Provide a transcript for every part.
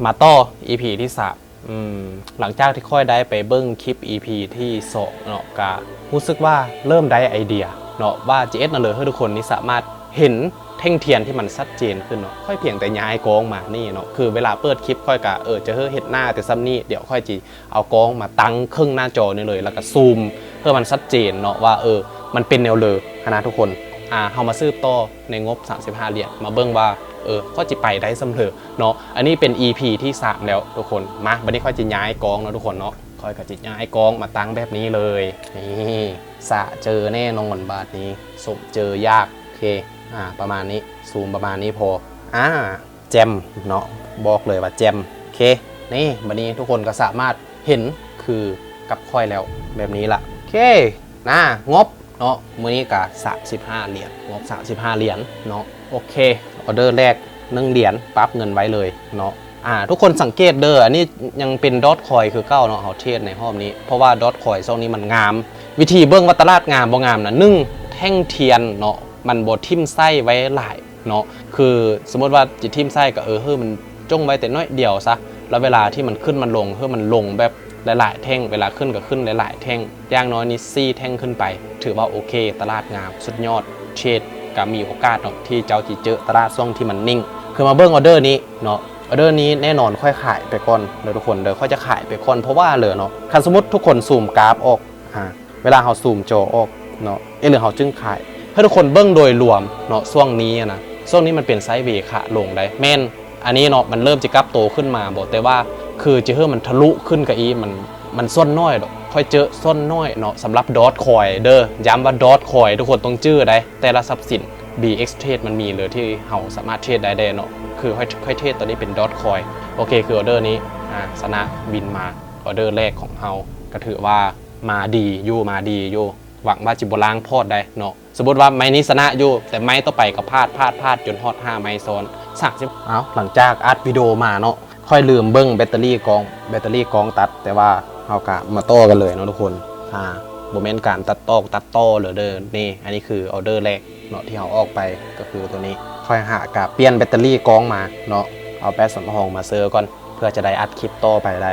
มาต่อ EP ที่3หลังจากที่ค่อยได้ไปเบิ้งคลิป EP ที่2เนาะก็รู้สึกว่าเริ่มได้ไอเดียเนาะว่า GS นั่นเลยให้ทุกคนนี่สามารถเห็นแท่งเทียนที่มันชัดเจนขึ้นเนาะค่อยเพียงแต่ย้ายกองมานี่เนาะคือเวลาเปิดคลิปค่อยกะจะเห็นหน้าแต่ซ้ำนี่เดี๋ยวค่อยจีเอากองมาตั้งครึ่งหน้าจอนี่เลยแล้วก็ซูมเพื่อมันชัดเจนเนาะว่ามันเป็นแนวเลยนะทุกคนเฮามาซื้อต่อในงบ35เหรียญมาเบิ่งว่าก็จะไปได้สำเร็จเนาะอันนี้เป็น EP ที่3แล้วทุกคนมาบัดนี้ค่อยจะย้ายกองเนาะทุกคนเนาะค่อยก็จะย้ายกองมาตั้งแบบนี้เลยนี่สะเจอแน่นอนบาทนี้สมเจอยากโอเคประมาณนี้ซูมประมาณนี้พอแจมเนาะบอกเลยว่าแจมโอเคนี่บัดนี้ทุกคนก็สามารถเห็นคือกับค่อยแล้วแบบนี้ละโอเคงบเนาะมื้อนี้ก็35เหรียญงบ35เหรียญเนาะโอเคออเดอร์แรก1เหรียญปั๊บเงินไว้เลยเนาะทุกคนสังเกตเด้ออันนี้ยังเป็นดอทคอยคือเก้าเนาะเฮาเทศในห้องนี้เพราะว่าดอทคอยช่วงนี้มันงามวิธีเบิ่งว่าตลาดงามบ่งามนะ1แท่งเทียนเนาะมันบ่ทิ่มไส้ไว้หลายเนาะคือสมมติว่าจะทิ่มไส้ก็มันจ้องไว้แต่น้อยเดียวซะแล้วเวลาที่มันขึ้นมันลงมันลงแบบหลายๆแท่งเวลาขึ้นก็ขึ้นหลายๆแท่งอย่างน้อยนี่4แท่งขึ้นไปถือว่าโอเคตลาดงามสุดยอดเชดก็มีโอกาสเนาะที่เจ้าจะเจอตลาดช่วงที่มันนิ่งคือมาเบิ่งออเดอร์นี้เนาะออเดอร์นี้แน่นอนค่อยขายไปก่อนเดี๋ยวทุกคนเดี๋ยวค่อยจะขายไปก่อนเพราะว่าเลยเนาะคันสมมติทุกคนซูมกราฟออกเวลาเราซูมจอออกเนาะหรือเราจึงขายให้ทุกคนเบิ่งโดยรวมเนาะช่วงนี้นะช่วงนี้มันเป็นไซด์เวย์ขาลงได้แม่นอันนี้เนาะมันเริ่มจะกลับโตขึ้นมาบอกแต่ว่าคือจะมันทะลุขึ้นกับมันส้นน้อยดอกค่อยเจอส้นน้อยเนาะสำหรับดอทคอยเด้อย้ำว่าดอทคอยทุกคนต้องจื้อได้แต่ละทรัพย์สิน BX Trade มันมีเลยที่เราสามารถเทรดได้เนาะคือค่อยเทรดตัวนี้เป็นดอทคอยโอเคคือออเดอร์นี้สนะบินมาออเดอร์แรกของเราก็ถือว่ามาดีอยู่หวังว่าจิบล้างพอดได้เนาะสมมติว่าไม้นี้ชนะอยู่แต่ไม้ต่อไปก็พลาดจนฮอด5ไม้ซ้อน30หลังจากอัดวิดีโอมาเนาะค่อยลืมเบิ้งแบตเตอรี่กองตัดแต่ว่าเอากะมาต่อกันเลยเนาะทุกคนโมเมนต์การตัดต่อเหลือเดินนี่อันนี้คือออเดอร์แรกเนาะที่เราออกไปก็คือตัวนี้ค่อยหากะเปลี่ยนแบตเตอรี่กองมาเนาะเอาแป๊บสำรองมาเซอร์ก่อนเพื่อจะได้อัดคลิปต่อไปได้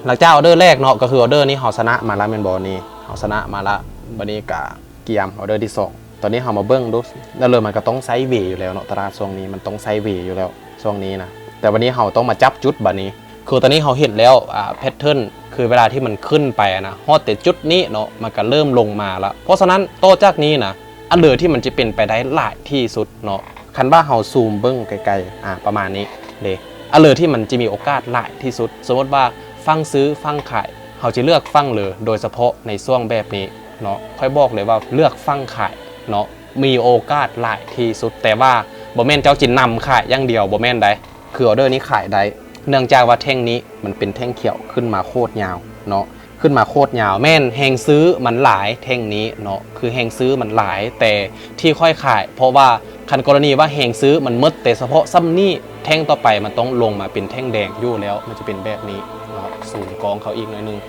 หลังจากออเดอร์แรกเนาะก็คือออเดอร์นี้เราชนะมาแล้วเมนบอลนี่เราชนะมาละบันนี้กะเกียมออเดอร์ที่2ตอนนี้เรามาเบิ้งดูแล้วเลยมันก็ต้องไซด์เวย์อยู่แล้วเนาะตลาดช่วงนี้มันต้องไซด์เวย์อยู่แล้วช่วงนี้นะแต่วันนี้เราต้องมาจับจุดบัดนี้คือตอนนี้เราเห็นแล้วแพทเทิร์นคือเวลาที่มันขึ้นไปนะฮอดแต่จุดนี้เนาะมันก็เริ่มลงมาแล้วเพราะฉะนั้นโตจากนี้นะอันเหลือที่มันจะเป็นไปได้หลายที่สุดเนาะคันว่าเราซูมเบิ้งไกลๆประมาณนี้เลยอันเหลือที่มันจะมีโอกาสหลายที่สุดสมมติว่าฟังซื้อฟังขายเราจะเลือกฟังเลยโดยเฉพาะในช่วงแบบนี้เนาะค่อยบอกเลยว่าเลือกฟังขายเนาะมีโอกาสหลายที่สุดแต่ว่าบ่แม่นเจ้าจินนำขายอย่างเดียวบ่แม่นได้คือออเดอร์นี้ขายได้เนื่องจากว่าแท่งนี้มันเป็นแท่งเขียวขึ้นมาโคตรยาวเนาะขึ้นมาโคตรยาวแม่นแหงซื้อมันหลายแท่งนี้เนาะคือแหงซื้อมันหลายแต่ที่ค่อยขายเพราะว่าคันกรณีว่าแหงซื้อมันมืดแต่เฉพาะซ้ำนี่แท่งต่อไปมันต้องลงมาเป็นแท่งแดงอยู่แล้วมันจะเป็นแบบนี้เนาะสูงกองเขาอีกหน่อยนึง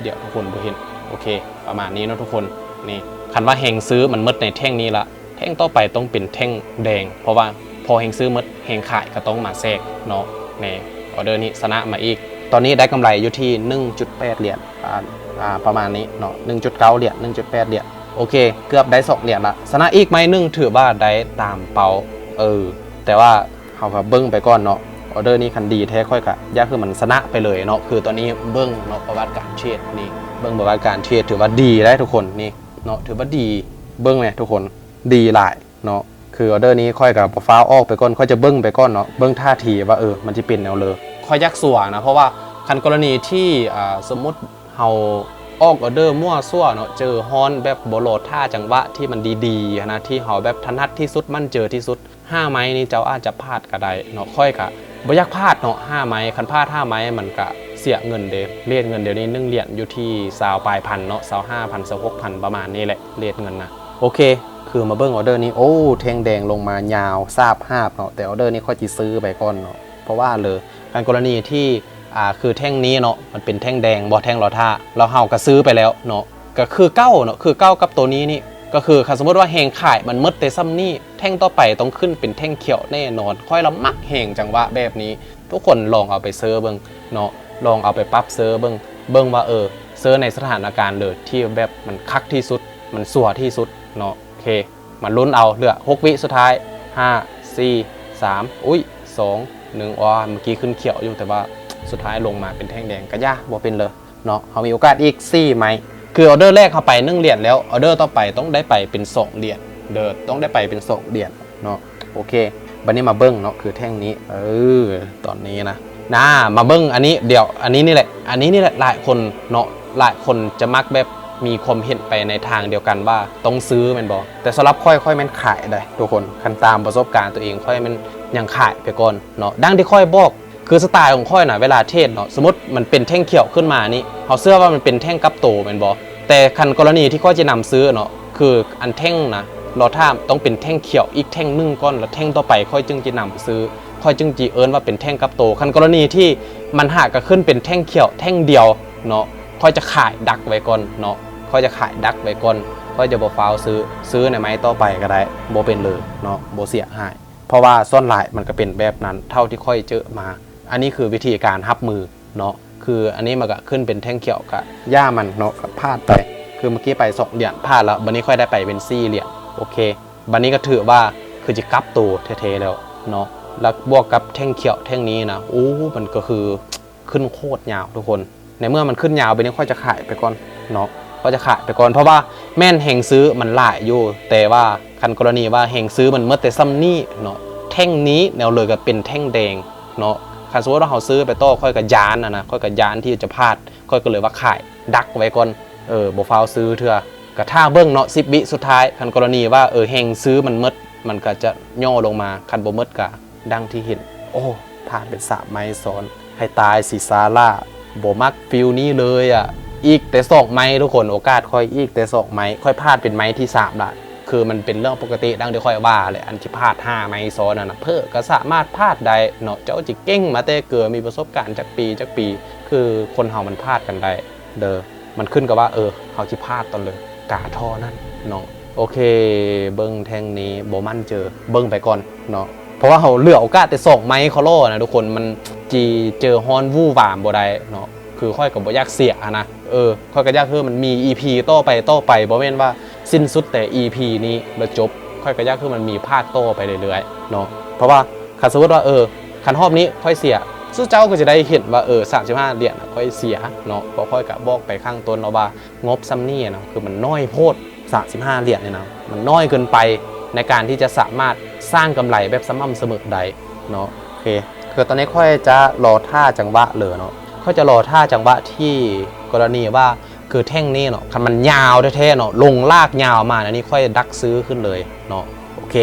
เดี๋ยวทุกคนดูเห็นโอเคประมาณนี้เนาะทุกคนนี่คันว่าแหงซื้อมันมืดในแท่งนี้ละแท่งต่อไปต้องเป็นแท่งแดงเพราะว่าพอแหงซื้อมืดแหงขายก็ต้องมาแทรกเนาะในออเดอร์นี้ชนะมาอีกตอนนี้ได้กำไรอยู่ที่ 1.8 เหรียญประมาณนี้เนาะ 1.9 เหรียญ 1.8 เหรียญโอเคเกือบได้2เหรียญละชนะอีกไหมถือว่าได้ตามเป้าแต่ว่าเขาก็เบิ้งไปก่อนเนาะออเดอร์นี้คันดีแท้ค่อยกะยากคือมันชนะไปเลยเนาะคือตอนนี้เบิ้งเนาะประวัติการเทรดนี่เบิ้งประวัติการเทรดถือว่าดีได้ทุกคนนี่เนาะถือว่าดีเบิ้งเลยทุกคนดีหลายเนาะคือออเดอร์นี้ค่อยกับฟ้าออกไปก่อนค่อยจะเบิ้งไปก่อนเนาะเบิ้งท่าทีว่ามันจะเป็นแนวเลยค่อยยักสัวนะเพราะว่าคันกรณีที่สมมุติเฮาออกออเดอร์มั่วซั่วเนาะเจอฮอนแบบโบโลท่าจังหวะที่มันดีๆนะที่เฮาแบบถนัดที่สุดมั่นเจอที่สุด5ไม้นี่เจ้าอาจจะพลาดก็ได้เนาะค่อยกะบ่อยากพลาดเนาะ5ไม้คันพลาด5ไม้มันก็เสียเงินเด้เรียนเงินเดี๋ยวนี้1เหรียญอยู่ที่20ปลายพันเนาะ25,000 26,000ประมาณนี้แหละเรียนเงินนะโอเคคือมาเบิ้งออเดอร์นี้โอ้แทงแดงลงมายาวทราบภาพเนาะแต่ออเดอร์นี้ค่อยจะซื้อไปก่อนเนาะเพราะว่าเลยการกรณีที่คือแท่งนี้เนาะมันเป็นแท่งแดงบอแท่งลอท่าเราเฮาก็ซื้อไปแล้วเนาะก็คือเก้าเนาะคือเก้ากับตัวนี้นี่ก็คือสมมติว่าแหงขายมันมืดแต่ซ้ำนี่แท่งต่อไปต้องขึ้นเป็นแท่งเขียวแน่นอนค่อยเรามักแหงจังหวะแบบนี้ ทุกคนลองเอาไปเซิร์ชเบิ่งเนาะลองเอาไปปรับเซิร์ชเบิ่งว่าเซิร์ชในสถานการณ์เลยที่แบบมันคักที่สุดมันสัวที่สุดเนาะโอเคมันลุ้นเอาเหลือ6 วิสุดท้าย5 4 3อุ้ย2 1อ๋อเมื่อกี้ขึ้นเขียวอยู่แต่ว่าสุดท้ายลงมาเป็นแท่งแดงก็ย่าบ่เป็นเลยเนาะเขามีโอกาสอีก4ไหมคือออเดอร์แรกเข้าไป1 เหรียญแล้วออเดอร์ต่อไปต้องได้ไปเป็น2 เหรียญต้องได้ไปเป็น2 เหรียญเนาะโอเคบันนี้มาเบิ้งเนาะคือแท่งนี้ตอนนี้นะมาเบิ้งอันนี้เดี๋ยวอันนี้นี่แหละหลายคนเนาะหลายคนจะมักแบบมีความเห็นไปในทางเดียวกันว่าต้องซื้อมันบอกแต่สำหรับค่อยแม่นขายได้ทุกคนคันตามประสบการณ์ตัวเองค่อยมันยังขายไปก่อนเนาะดังที่ค่อยบอกคือสไตล์ของค่อยนะเวลาเทศเนาะสมมติมันเป็นแท่งเขียวขึ้นมานี่เขาเชื่อว่ามันเป็นแท่งกับโตมันบอกแต่คันกรณีที่ค่อยจะนำซื้อเนาะคืออันแท่งนะเราถ้าต้องเป็นแท่งเขียวอีกแท่งนึงก้อนแล้วแท่งต่อไปค่อยจึงจะนำซื้อค่อยจึงจีเอิญว่าเป็นแท่งกับโตคันกรณีที่มันหากก็ขึ้นเป็นแท่งเขียวแท่งเดียวเนาะค่อยจะขายดักไว้ก่อนเนาะค่อยจะขายดักไว้ก่อนค่อยจะบ่ฟาวซื้อในไม้ต่อไปก็ได้บ่เป็นเลยเนาะบ่เสียหายเพราะว่าส่วนหลายมันก็เป็นแบบนั้นเท่าที่ค่อยเจอมาอันนี้คือวิธีการรับมือเนาะคืออันนี้มันก็ขึ้นเป็นแท่งเขียวกับย่ามันเนาะก็พลาดไปคือเมื่อกี้ไป2 เหรียญพลาดแล้วบันนี้ค่อยได้ไปเป็น4 เหรียญโอเคบันนี้ก็ถือว่าคือจะกลับตัวเทแล้วเนาะแล้วบวกกับแท่งเขียวแท่งนี้นะมันก็คือขึ้นโคตรยาวทุกคนในเมื่อมันขึ้นยาวไปนี้ค่อยจะขายไปก่อนเนาะก็จะขายไปก่อนเพราะว่าแม่นแห่งซื้อมันหลายอยู่แต่ว่าคันกรณีว่าแห่งซื้อมันเมื่อแต่ซ้ำนี่เนาะแท่งนี้แนวเลยก็เป็นแท่งแดงเนาะคันสมมติว่าเราซื้อไปต่อค่อยกับยานนะค่อยกับยานที่จะพลาดค่อยก็เลยว่าขายดักไว้ก่อนบ่ฟาวซื้อเถอะกระท่าเบิ้งเนาะ10 วิสุดท้ายคันกรณีว่าแห่งซื้อมันเมดมันก็จะย่อลงมาคันบ่เมดก็ดังที่เห็นผ่านเป็น3 ไม้ซ้อนให้ตายสิซาร่าบ่มักฟิลนี้เลยอ่ะอีกแต่2 ไม้ทุกคนโอกาสค่อยอีกแต่2 ไม้ค่อยพลาดเป็นไม้ที่3ละคือมันเป็นเรื่องปกติดังที่ค่อยว่าเลยอันที่พลาด5 ไม้ซ้อนนะเพื่อก็สามารถพลาดได้เนาะเจ้าจิเก่งมาแต่เกิดมีประสบการณ์จากปีคือคนเฮามันพลาดกันได้มันขึ้นกับว่าเฮาที่พลาดตอนเลยกาท่อนั่นเนาะโอเคเบิ้งแท่งนี้โบมั่นเจอเบิ้งไปก่อนเนาะเพราะว่าเขาเหลือโอกาสแต่2 ไม้เขาโล่นะทุกคนมันจีเจอฮอนวู่วามบ่ได้เนาะคือค่อยกับบ่อยากเสียนะค่อยก็ยากคือมันมี EP ต่อไปบ่แม่นว่าสิ้นสุดแต่ EP นี้แล้วจบค่อยก็ยากคือมันมีภาคต่อไปเรื่อยๆเนาะเพราะว่าคันสมมติว่าคันรอบนี้ค่อยเสียสู้เจ้าก็จะได้เห็นว่า35 เหรียญค่อยเสียเนาะเพราะค่อยกับบอกไปข้างต้นเนาะว่างบซัมนี่นะคือมันน้อยโพด35 เหรียญเนี่ยนะมันน้อยเกินไปในการที่จะสามารถสร้างกำไรแบบสม่ำเสมอใดเนาะโอเคคือตอนนี้ค่อยจะรอท่าจังหวะเลยเนาะค่อยจะรอท่าจังหวะที่กรณีว่าคือแท่งนี้เนาะคันมันยาวแท้ๆเนาะลงลากยาวมาอันนี้ค่อยดักซื้อขึ้นเลยเนาะโอเค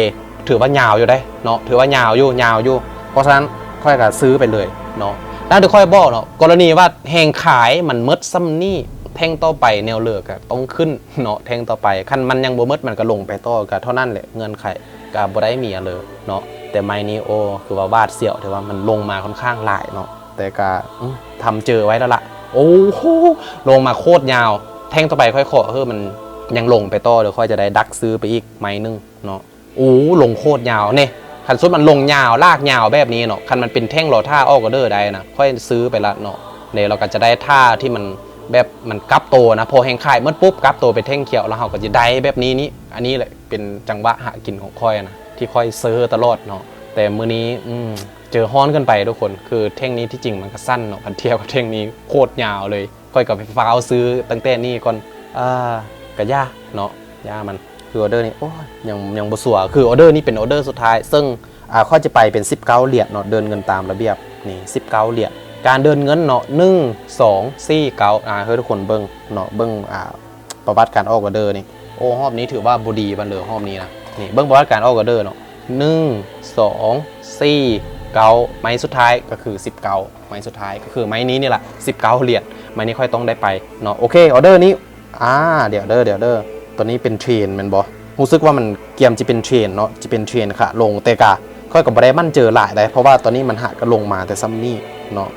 ถือว่ายาวอยู่ได้เนาะถือว่ายาวอยู่เพราะฉะนั้นค่อยก็ซื้อไปเลยเนาะแล้วเดี๋ยวค่อยบอกเนาะกรณีว่าแห่งขายมันมดซ้ำนี่แท่งต่อไปแนวเลือกต้องขึ้นเนาะแท่งต่อไปคันมันยังบ่มดมันก็ลงไปต่อก็เท่านั้นแหละเงินไขก็บ่ได้มีเลยเนาะแต่ไม้นี้คือว่าบาดเสียวแต่ว่ามันลงมาค่อนข้างหลายเนาะแต่ก็ทำเจอไว้แล้วล่ะโอ้โหลงมาโคตรยาวแท่งต่อไปค่อยขอมันยังลงไปต่อเดี๋ยวค่อยจะได้ดักซื้อไปอีกไม้นึงเนาะลงโคตรยาวเนี่ยคันสุดมันลงยาวลากยาวแบบนี้เนาะคันมันเป็นแท่งรอท่าออกก็เด้อได้นะค่อยซื้อไปละเนาะเนี่ยเราก็จะได้ท่าที่มันแบบมันกลับโตนะพอแห้งขายเมื่อปุ๊บกลับโตไปแท่งเขียวแล้วเราก็จะได้แบบนี้อันนี้แหละเป็นจังหวะหากินของค่อยนะที่ค่อยซื้อตลอดเนาะแต่มื้อนี้เจอฮ้อนกันไปทุกคนคือแท่งนี้ที่จริงมันก็สั้นเนาะพันเทียบกับแท่งนี้โคตรยาวเลยค่อยกับไปฟ้าวซื้อตั้งแต่นี่ก่อนก็ยากเนาะยากมันคือออเดอร์นี้ยังบ่สัวคือออเดอร์นี้เป็นออเดอร์สุดท้ายซึ่งค่อยจะไปเป็น19 เหรียญเนาะเดินเงินตามระเบียบนี่19 เหรียญการเดินเงินเนาะ1 2 4 9ให้ทุกคนเบิ้งเนาะเบิ้งประวัติการออกออเดอร์นี่รอบนี้ถือว่าบ่ดีบันเลยรอบนี้นะนี่เบิ้งประวัติการออกออเดอร์เนาะ1 2 4 9ไม้สุดท้ายก็คือ19ไม้สุดท้ายก็คือไม้นี้นี่แหละ19 เหรียญไม้นี้ค่อยต้องได้ไปเนาะโอเคออเดอร์นี้เดี๋ยวตัวนี้เป็นเทรนมันบอรู้สึกว่ามันเกียมจะเป็นเทรนเนาะจะเป็นเทรนค่ะลงแต่กะค่อยกับบ่ได้มั่นเจอหลายได้เพราะว่าตอนนี้มันหักก็ลงมาแต่ซัมนี่เนาะ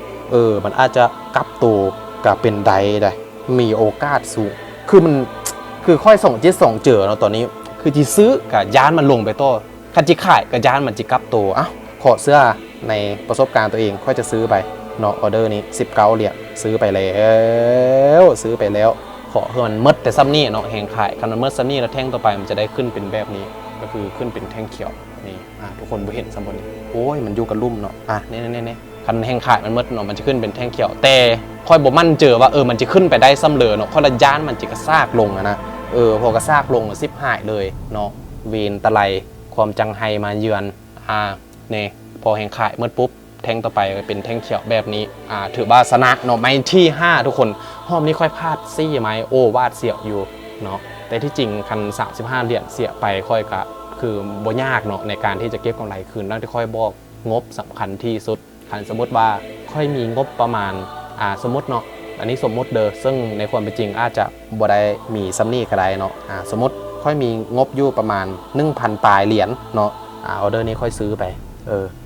มันอาจจะกลับตัวกับเป็นไดได้มีโอกาสสูงคือค่อยส่งเจ็ดส่งเจอเนาะตอนนี้คือที่ซื้อกับย้านมันลงไปต่อคันที่ขายกับย้านมันจะกลับตัวขอเสื้อ ในประสบการณ์ตัวเองค่อยจะซื้อไปเนาะออเดอร์นี้19เหรียญซื้อไปแล้วขอให้มันมดแต่ซ้ำนี่เนาะแหงขายคันมันมดซ้ำนี่แล้วแท่งต่อไปมันจะได้ขึ้นเป็นแบบนี้ก็คือขึ้นเป็นแท่งเขียวนี่ทุกคนเห็นซ้ำบนนี้โอ้ยมันอยู่กับลุ่มเนาะนี่คันแหงขายมันมดเนาะมันจะขึ้นเป็นแท่งเขียวแต่ค่อยบ่มั่นเจอว่ามันจะขึ้นไปได้ซ้ำเลยเนาะค่อยละย่านมันจะกระซากลงนะพอกระซากลงซิบหายเลยเนาะเวนตะไลความจังไฮมาเยือนเนี่ยพอแหงขายเมื่อปุ๊บแท่งต่อไปเป็นแท่งเขียวแบบนี้ถือว่าชนะเนาะไม้ที่5ทุกคนห้อมนี้ค่อยพลาดซี่ไหมวาดเสียอยู่เนาะแต่ที่จริงคัน35เหรียญเสียไปค่อยกะคือบ่ยากเนาะในการที่จะเก็บกำไรคืนนั่นที่ค่อยบอกงบสำคัญที่สุดคันสมมติว่าค่อยมีงบประมาณสมมติเนาะอันนี้สมมติซึ่งในความเป็นจริงอาจจะบ่ได้มีซัมนี่ก็ได้เนาะสมมติค่อยมีงบอยู่ประมาณ 1,000 ปลายเหรียญเนาะออเดอร์นี้ค่อยซื้อไป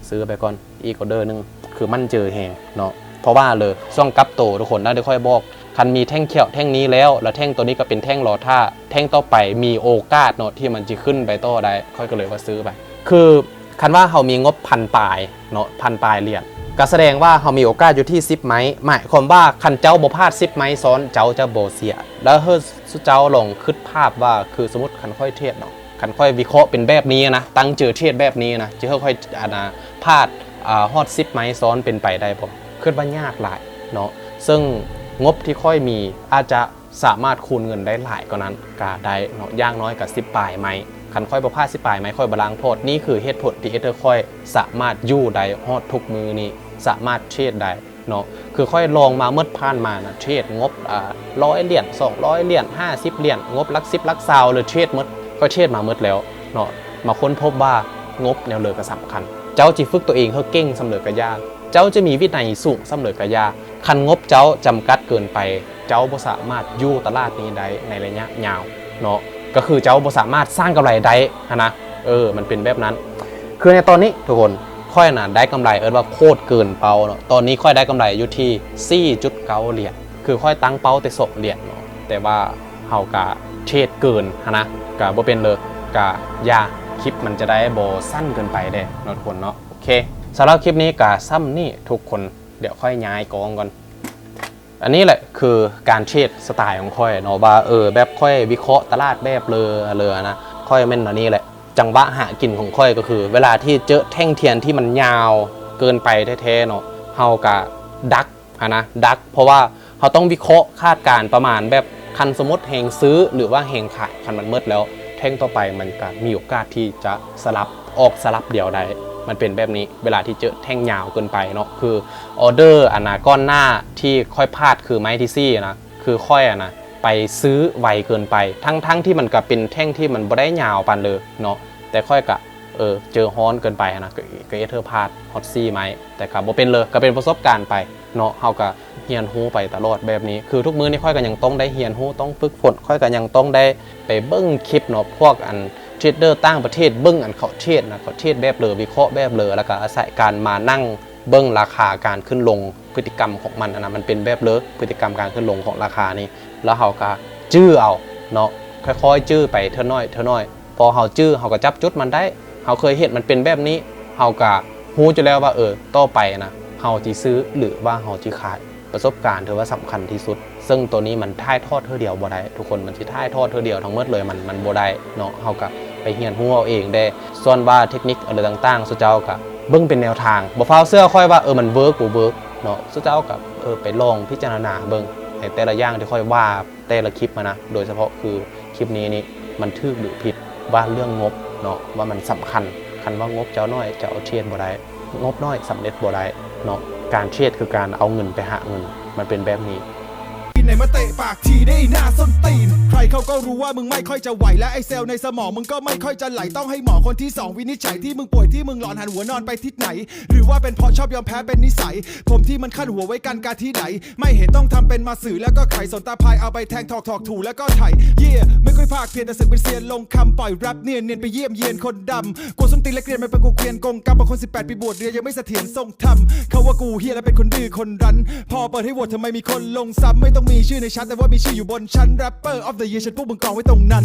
ซื้อไปก่อนอีกออเดอร์นึงคือมั่นเจอแหงเนาะเพราะว่าเลยช่วงกับโตทุกคนน่าจะค่อยบอกคันมีแท่งเขียวแท่งนี้แล้วแท่งตัวนี้ก็เป็นแท่งรอท่าแท่งต่อไปมีโอกาสเนาะที่มันจะขึ้นไปต่อได้ค่อยก็เลยว่าซื้อไปคือคันว่าเขามีงบ1,000 ปลายเนาะ1,000 ปลายเหรียญก็แสดงว่าเขามีโอกาสอยู่ที่10ไม้หมายความว่าคันเจ้าบ่พลาด10ไม้ซ้อนเจ้าจะบ่เสียแล้วเจ้าลองคิดภาพว่าคือสมมติคันค่อยเทศเนาะคันค่อยวิเคราะห์เป็นแบบนี้นะตั้งเจอเทศแบบนี้นะจะค่อยพลาดฮอด10ไม้ซ้อนเป็นไปได้บ่คิดว่ายากหลายเนาะซึ่งงบที่ค่อยมีอาจจะสามารถคูณเงินได้หลายกว่านั้นก็ได้เนาะย่างน้อยกับ10ปลายไม้คันค่อยบ่พลาด10ปลายไม้ค่อยบาลางโพดนี่คือเหตุผลที่ค่อยสามารถอยู่ได้ฮอดทุกมือนี้สามารถเทรดได้เนาะคือค่อยลองมาเมื่อผ่านมานะเทรดงบ100เหรียญ200เหรียญ50เหรียญงบลัก10ลัก20เลยเทรดหมดก็เทรดมาหมดแล้วเนาะมาค้นพบว่างบแนวเลยก็สำคัญเจ้าจิฝึกตัวเองเขาเก่งสำเร็จก็ยากเจ้าจะมีวินัยสูงสำเร็จก็ยากคันงบเจ้าจำกัดเกินไปเจ้าบ่สามารถอยู่ตลาดนี้ได้ในระยะยาวเนาะก็คือเจ้าบ่สามารถสร้างกำไรได้นะมันเป็นแบบนั้นคือในตอนนี้ทุกคนค่อยได้กำไรว่าโคตรเกินเป้าเนาะตอนนี้ค่อยได้กำไรอยู่ที่ 4.9 เหรียญคือค่อยตั้งเป้าแต่2เหรียญเนาะแต่ว่าเฮากะเทรดเกินนะกะบ่เป็นเลยกะยาคลิปมันจะได้บ่สั้นเกินไปเด้เนาะทุกคนเนาะโอเคสำหรับคลิปนี้กะซ้ำนี่ทุกคนเดี๋ยวค่อยย้ายกองก่อนอันนี้แหละคือการเทรดสไตล์ของค่อยเนาะว่าแบบค่อยวิเคราะห์ตลาดแบบเลยนะค่อยแม่นอันนี้แหละจังหวะหากินของค่อยก็คือเวลาที่เจอแท่งเทียนที่มันยาวเกินไปแท้ๆเนาะเฮากะดักเพราะว่าเขาต้องวิเคราะห์คาดการประมาณแบบคันสมมติแหงซื้อหรือว่าแหงขายคันมันมืดแล้วแท่งต่อไปมันก็มีโอกาสที่จะสลับเดียวได้มันเป็นแบบนี้เวลาที่เจอแท่งยาวเกินไปเนาะคือออเดอร์ก้อนหน้าที่ค่อยพลาดคือไม้ที่ซี่นะคือค่อยไปซื้อไวเกินไปทั้งที่มันก็เป็นแท่งที่มันบ่ได้ยาวปานเลยเนาะแต่ค่อยกะเจอฮ้อนเกินไปนะก็เธอพลาดฮอตซี่ไหมแต่ก็บ่เป็นเลยก็เป็นประสบการณ์ไปเนาะเฮาก็เฮียนฮู้ไปตลอดแบบนี้คือทุกมื้อนี่ค่อยก็ยังต้องได้เฮียนฮู้ต้องฝึกฝนค่อยก็ยังต้องได้ไปเบิ่งคลิปเนาะพวกเทรดเดอร์ต่างประเทศเบิ่งเขาเทรดเขาเทรดแบบเลยวิเคราะห์แบบเลยแล้วก็อาศัยการมานั่งเบิ่งราคาการขึ้นลงพฤติกรรมของมันมันเป็นแบบเลยพฤติกรรมการขึ้นลงของราคานี้แล้วเฮาก็จื้อเอาเนาะค่อยๆจื้อไปเท่าน้อยพอเฮาจื้อเฮาก็จับจุดมันได้เฮาเคยเห็นมันเป็นแบบนี้เฮาก็ฮู้อยู่แล้วว่าต่อไปนะเฮาสิซื้อหรือว่าเฮาสิขายประสบการณ์ถือว่าสำคัญที่สุดซึ่งตัวนี้มันถ่ายทอดเท่าเดียวบ่ได้ทุกคนมันสิถ่ายทอดเท่าเดียวทั้งหมดเลยมันบ่ได้เนาะเฮาก็ไปเรียนรู้เอาเองได้ส่วนว่าเทคนิคอะไรต่างๆสุเจ้าก็เบิ่งเป็นแนวทางบ่ฟ้าวเสื้อค่อยว่ามันเวิร์กบ่เวิร์กเนาะสุเจ้าก็ไปลองพิจารณาเบิ่งในแต่ละอย่างที่ค่อยว่าแต่ละคลิปมานะโดยเฉพาะคือคลิปนี้นี่มันถูกหรือผิดว่าเรื่องงบเนาะว่ามันสำคัญคันว่างบเจ้าน้อยจะเอาเทรดบ่ได้งบน้อยสำเร็จบ่ได้เนาะการเทรดคือการเอาเงินไปหาเงินมันเป็นแบบนี้ไหนมาเตะปากทีได้หน้าส้นตีนใครเขาก็รู้ว่ามึงไม่ค่อยจะไหวและไอเซลในสมองมึงก็ไม่ค่อยจะไหลต้องให้หมอคนที่2วินิจฉัยที่มึงป่วยที่มึงหลอนหันหัวนอนไปทิศไหนหรือว่าเป็นเพราะชอบยอมแพ้เป็นนิสัยผมที่มันขั้นหัวไว้กันการที่ไหนไม่เห็นต้องทำเป็นมาสื่อแล้วก็ไขสนตาพายเอาไปแทงถอกถูแล้วก็ไถไม่ค่อยภาคเพียนแต่สึกเป็นเซียนลงคำปล่อยแรปเนียนไปเยี่ยมเยียนคนดำกูส้นตีนและเกรียนมันเป็นกูเกรียนกงกรรมบางคน18 ปีบวชเรียนยังไม่เสถียรทรงธรรมเขาว่ากูเฮียและเป็นคนดื้อคนรั้นพอเปิดให้โหวตทำไมมีคนลงซ้ำไม่ต้องมีชื่อในชั้นแต่ว่ามีชื่ออยู่บนชั้น Rapper of the Year ฉันพวกมึงกองไว้ตรงนั้น